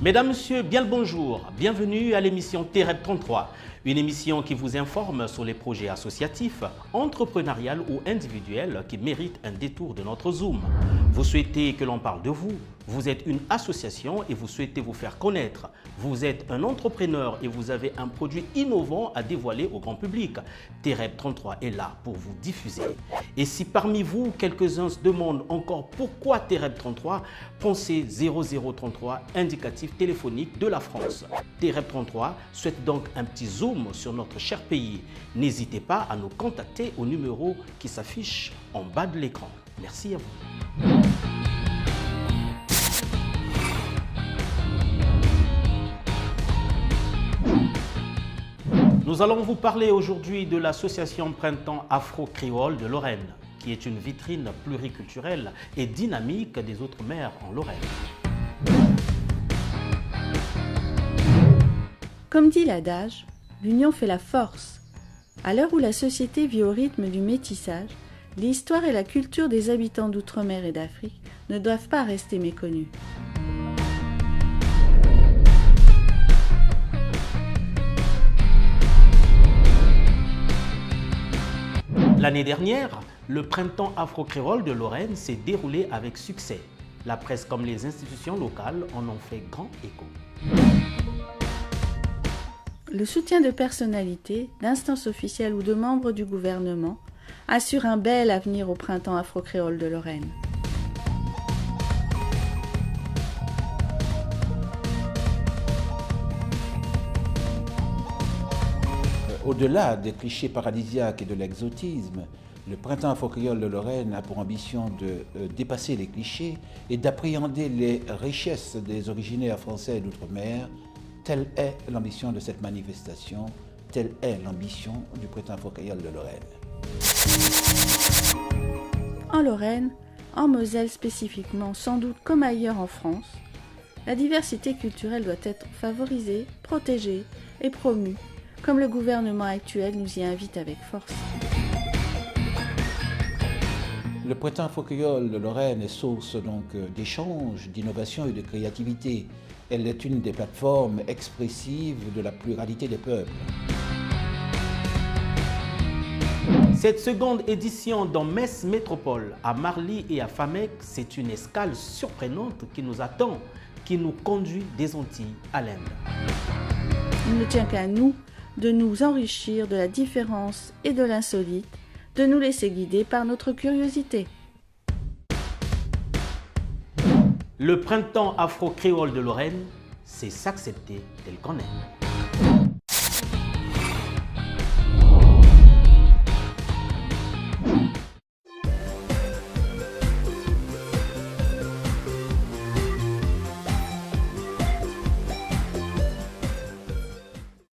Mesdames, Messieurs, bien le bonjour. Bienvenue à l'émission TEREP 33, une émission qui vous informe sur les projets associatifs, entrepreneuriaux ou individuels qui méritent un détour de notre Zoom. Vous souhaitez que l'on parle de vous, vous êtes une association et vous souhaitez vous faire connaître. Vous êtes un entrepreneur et vous avez un produit innovant à dévoiler au grand public. TEREP 33 est là pour vous diffuser. Et si parmi vous, quelques-uns se demandent encore pourquoi TEREP 33, pensez 0033, indicatif téléphonique de la France. TEREP 33 souhaite donc un petit zoom sur notre cher pays. N'hésitez pas à nous contacter au numéro qui s'affiche en bas de l'écran. Merci à vous. Nous allons vous parler aujourd'hui de l'association Printemps Afro-Créole de Lorraine, qui est une vitrine pluriculturelle et dynamique des Outre-mer en Lorraine. Comme dit l'adage, l'union fait la force. À l'heure où la société vit au rythme du métissage, l'histoire et la culture des habitants d'Outre-mer et d'Afrique ne doivent pas rester méconnues. L'année dernière, le Printemps Afro-Créole de Lorraine s'est déroulé avec succès. La presse comme les institutions locales en ont fait grand écho. Le soutien de personnalités, d'instances officielles ou de membres du gouvernement assure un bel avenir au Printemps Afro-Créole de Lorraine. Au-delà des clichés paradisiaques et de l'exotisme, le Printemps Afro-Créole de Lorraine a pour ambition de dépasser les clichés et d'appréhender les richesses des originaires français d'outre-mer. Telle est l'ambition de cette manifestation, telle est l'ambition du Printemps Afro-Créole de Lorraine. En Lorraine, en Moselle spécifiquement, sans doute comme ailleurs en France, la diversité culturelle doit être favorisée, protégée et promue, comme le gouvernement actuel nous y invite avec force. Le Printemps Afro-Créole de Lorraine est source d'échanges, d'innovation et de créativité. Elle est une des plateformes expressives de la pluralité des peuples. Cette seconde édition dans Metz Métropole, à Marly et à Famec, c'est une escale surprenante qui nous attend, qui nous conduit des Antilles à l'Inde. Il ne tient qu'à nous de nous enrichir de la différence et de l'insolite, de nous laisser guider par notre curiosité. Le Printemps Afro-Créole de Lorraine, c'est s'accepter tel qu'on est.